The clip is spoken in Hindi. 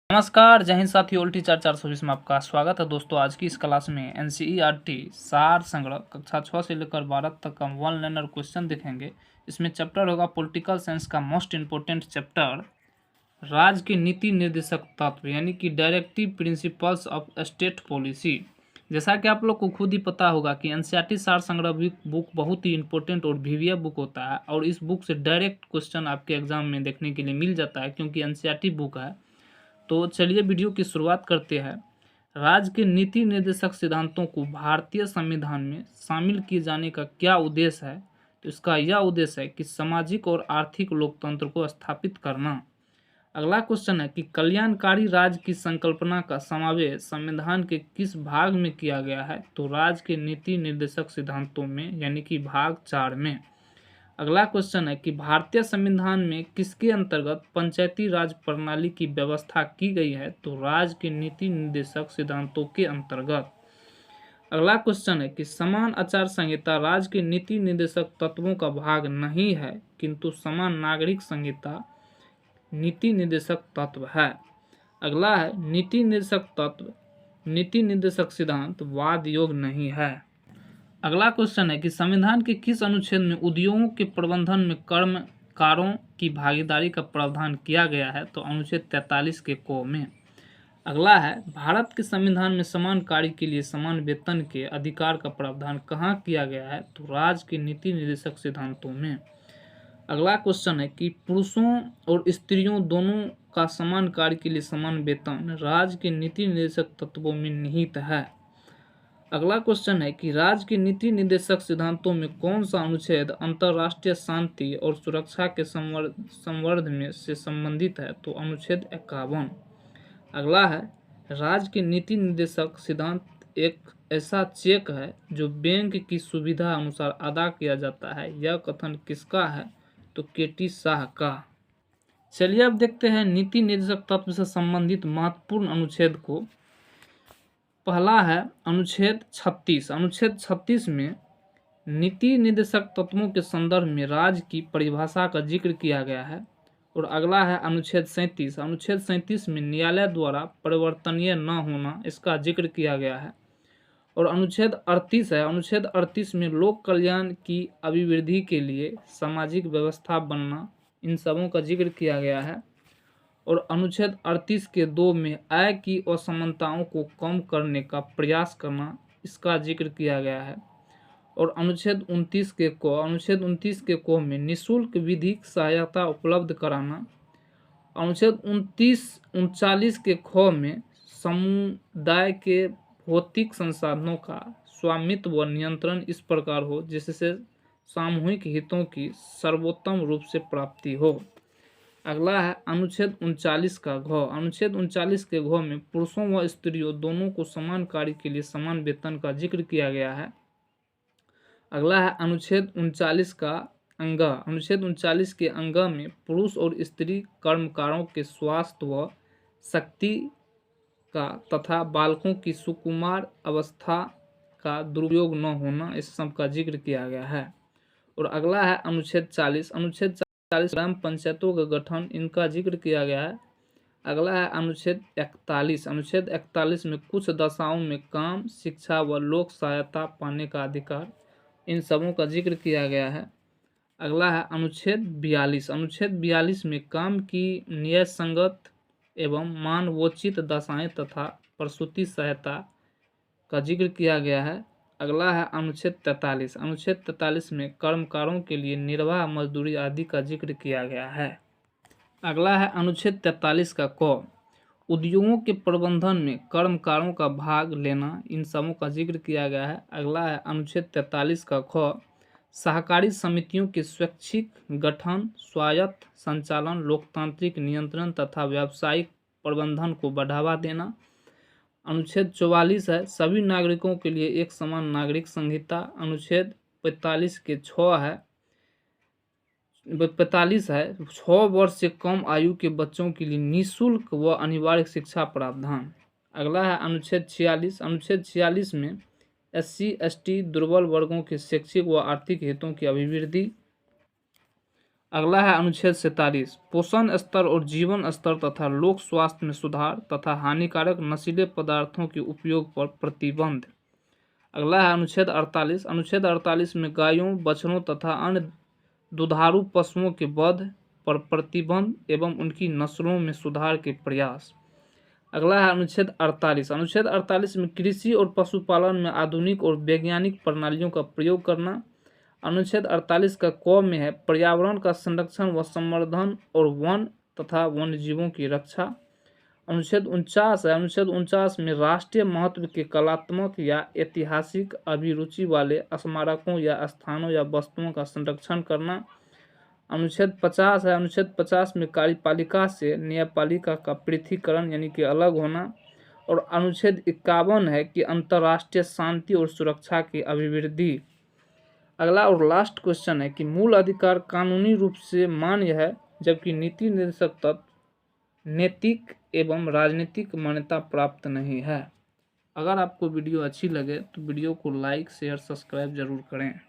नमस्कार, जय हिंद साथियों। उल्टी चार 420 में आपका स्वागत है दोस्तों। आज की इस क्लास में एनसीईआरटी सार संग्रह कक्षा 6 से लेकर 12 तक का वन लाइनर क्वेश्चन देखेंगे। इसमें चैप्टर होगा पॉलिटिकल साइंस का मोस्ट इम्पोर्टेंट चैप्टर, राज्य के नीति निर्देशक तत्व यानी कि directive principles of state policy. जैसा कि आप लोग को खुद ही पता होगा कि एनसीईआरटी सार संग्रह बुक बहुत ही इंपॉर्टेंट और वीवीआई बुक होता है और इस बुक से डायरेक्ट क्वेश्चन आपके एग्जाम में देखने के लिए मिल जाता है क्योंकि एनसीईआरटी बुक है। तो चलिए वीडियो की शुरुआत करते हैं। राज्य के नीति निर्देशक सिद्धांतों को भारतीय संविधान में शामिल किए जाने का क्या उद्देश्य है? तो इसका यह उद्देश्य है कि सामाजिक और आर्थिक लोकतंत्र को स्थापित करना। अगला क्वेश्चन है कि कल्याणकारी राज्य की संकल्पना का समावेश संविधान के किस भाग में किया गया है? तो राज्य के नीति निर्देशक सिद्धांतों में यानी कि भाग 4 में। अगला क्वेश्चन है कि भारतीय संविधान में किसके अंतर्गत पंचायती राज प्रणाली की व्यवस्था की गई है? तो राज्य के नीति निर्देशक सिद्धांतों के अंतर्गत। अगला क्वेश्चन है कि समान आचार संहिता राज्य के नीति निर्देशक तत्वों का भाग नहीं है किंतु समान नागरिक संहिता नीति निर्देशक तत्व है। अगला है नीति निर्देशक तत्व नीति निर्देशक सिद्धांत वाद योग नहीं है। अगला क्वेश्चन है कि संविधान के किस अनुच्छेद में उद्योगों के प्रबंधन में कर्मकारों की भागीदारी का प्रावधान किया गया है? तो अनुच्छेद 43 के क में। अगला है भारत के संविधान में समान कार्य के लिए समान वेतन के अधिकार का प्रावधान कहाँ किया गया है? तो राज्य के नीति निर्देशक सिद्धांतों में। अगला क्वेश्चन है कि पुरुषों और स्त्रियों दोनों का समान कार्य के लिए समान वेतन राज्य के नीति निर्देशक तत्वों में निहित है। अगला क्वेश्चन है कि राज्य के नीति निर्देशक सिद्धांतों में कौन सा अनुच्छेद अंतर्राष्ट्रीय शांति और सुरक्षा के संवर्धन में से संबंधित है? तो अनुच्छेद 51। अगला है राज्य के नीति निर्देशक सिद्धांत एक ऐसा चेक है जो बैंक की सुविधा अनुसार अदा किया जाता है। यह कथन किसका है? तो केटी शाह का। चलिए अब देखते हैं नीति निर्देशक तत्व से संबंधित महत्वपूर्ण अनुच्छेद को। पहला है अनुच्छेद 36। अनुच्छेद 36 में नीति निर्देशक तत्वों के संदर्भ में राज्य की परिभाषा का जिक्र किया गया है। और अगला है अनुच्छेद 37। अनुच्छेद 37 में न्यायालय द्वारा परिवर्तनीय न होना इसका जिक्र किया गया है। और अनुच्छेद 38 है। अनुच्छेद 38 में लोक कल्याण की अभिवृद्धि के लिए सामाजिक व्यवस्था बनना इन सबों का जिक्र किया गया है। और अनुच्छेद 38 के 2 में आय की असमानताओं को कम करने का प्रयास करना इसका जिक्र किया गया है। और अनुच्छेद 29 के को में निःशुल्क विधिक सहायता उपलब्ध कराना। अनुच्छेद 39 के ख में समुदाय के भौतिक संसाधनों का स्वामित्व व नियंत्रण इस प्रकार हो जिससे सामूहिक हितों की सर्वोत्तम रूप से प्राप्ति हो। अगला है अनुच्छेद 39 का घ। अनुच्छेद 39 के घ में पुरुषों व स्त्रियों दोनों को समान कार्य के लिए समान वेतन का जिक्र किया गया है। अगला है अनुच्छेद 39 का अंग। अनुच्छेद 39 के अंग में पुरुष और स्त्री कर्मकारों के स्वास्थ्य व शक्ति का तथा बालकों की सुकुमार अवस्था का दुरुपयोग न होना इस सब का जिक्र किया गया है। और अगला है अनुच्छेद 40। अनुच्छेद 40 ग्राम पंचायतों का गठन इनका जिक्र किया गया है। अगला है अनुच्छेद 41। अनुच्छेद 41 में कुछ दशाओं में काम, शिक्षा व लोक सहायता पाने का अधिकार इन सबों का जिक्र किया गया है। अगला है अनुच्छेद 42। अनुच्छेद 42 में काम की न्याय संगत एवं मानवोचित दशाएं तथा प्रसूति सहायता का जिक्र किया गया है। अगला है अनुच्छेद 43। अनुच्छेद 43 में कर्मकारों के लिए निर्वाह मजदूरी आदि का जिक्र किया गया है। अगला है अनुच्छेद 43 का क। उद्योगों के प्रबंधन में कर्मकारों का भाग लेना इन सबों का जिक्र किया गया है। अगला है अनुच्छेद 43 का ख। सहकारी समितियों के स्वैच्छिक गठन, स्वायत्त संचालन, लोकतांत्रिक नियंत्रण तथा व्यावसायिक प्रबंधन को बढ़ावा देना। अनुच्छेद 44 है सभी नागरिकों के लिए एक समान नागरिक संहिता। अनुच्छेद 45 के 6 है 6 वर्ष से कम आयु के बच्चों के लिए निःशुल्क व अनिवार्य शिक्षा प्रावधान। अगला है अनुच्छेद 46। अनुच्छेद 46 में SC ST दुर्बल वर्गों के शैक्षिक व आर्थिक हितों की अभिवृद्धि। अगला है अनुच्छेद 47, पोषण स्तर और जीवन स्तर तथा लोक स्वास्थ्य में सुधार तथा हानिकारक नशीले पदार्थों के उपयोग पर प्रतिबंध। अगला है अनुच्छेद 48, अनुच्छेद 48 में गायों, बछड़ों तथा अन्य दुधारू पशुओं के वध पर प्रतिबंध एवं उनकी नस्लों में सुधार के प्रयास। अगला है अनुच्छेद 48, अनुच्छेद 48 में कृषि और पशुपालन में आधुनिक और वैज्ञानिक प्रणालियों का प्रयोग करना। अनुच्छेद 48 का क में है पर्यावरण का संरक्षण व संवर्धन और वन तथा वन्यजीवों की रक्षा। अनुच्छेद 49 है, अनुच्छेद 49 में राष्ट्रीय महत्व के कलात्मक या ऐतिहासिक अभिरुचि वाले स्मारकों या स्थानों या वस्तुओं का संरक्षण करना। अनुच्छेद 50 है, अनुच्छेद 50 में कार्यपालिका से न्यायपालिका का पृथक्करण यानी कि अलग होना। और अनुच्छेद 51 है कि अंतर्राष्ट्रीय शांति और सुरक्षा की अभिवृद्धि। अगला और लास्ट क्वेश्चन है कि मूल अधिकार कानूनी रूप से मान्य है जबकि नीति निर्देशक तत्व नैतिक एवं राजनीतिक मान्यता प्राप्त नहीं है। अगर आपको वीडियो अच्छी लगे तो वीडियो को लाइक, शेयर, सब्सक्राइब जरूर करें।